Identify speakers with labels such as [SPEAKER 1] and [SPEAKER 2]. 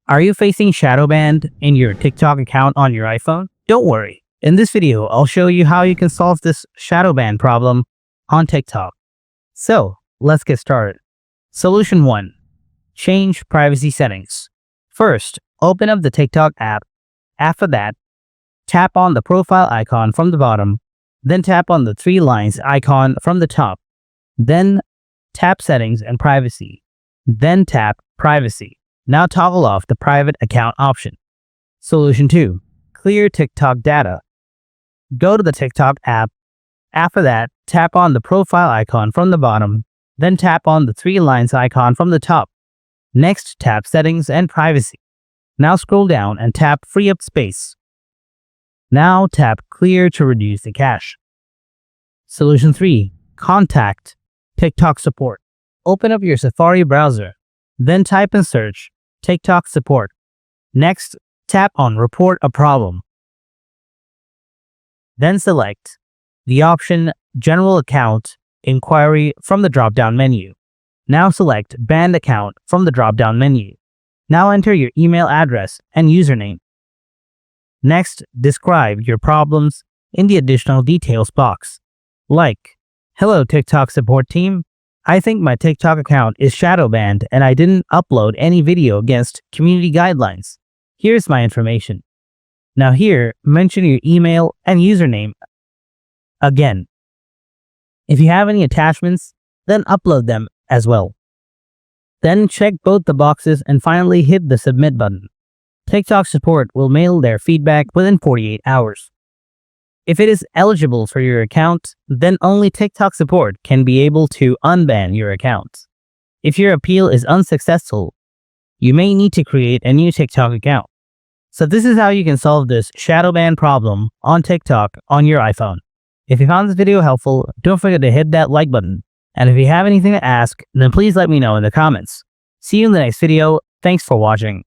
[SPEAKER 1] Are you facing shadow banned in your TikTok account on your iPhone? Don't worry. In this video, I'll show you how you can solve this shadow ban problem on TikTok. So, let's get started. Solution 1. Change privacy settings. First, open up the TikTok app. After that, tap on the profile icon from the bottom, then tap on the three lines icon from the top. Then tap Settings and Privacy. Then tap Privacy. Now toggle off the private account option. Solution 2. Clear TikTok data. Go to the TikTok app. After that, tap on the profile icon from the bottom, then tap on the three lines icon from the top. Next, tap Settings and Privacy. Now scroll down and tap Free Up Space. Now tap Clear to reduce the cache. Solution 3. Contact TikTok support. Open up your Safari browser, then type in search TikTok support. Next, tap on Report a problem. Then select the option General Account Inquiry from the drop-down menu. Now select Banned Account from the drop-down menu. Now enter your email address and username. Next, describe your problems in the additional details box, like, "Hello TikTok support team. I think my TikTok account is shadow banned and I didn't upload any video against community guidelines. Here's my information." Now here, mention your email and username again. If you have any attachments, then upload them as well. Then check both the boxes and finally hit the submit button. TikTok support will mail their feedback within 48 hours. If it is eligible for your account, then only TikTok support can be able to unban your account. If your appeal is unsuccessful, you may need to create a new TikTok account. So this is how you can solve this shadow ban problem on TikTok on your iPhone. If you found this video helpful, don't forget to hit that like button. And if you have anything to ask, then please let me know in the comments. See you in the next video. Thanks for watching.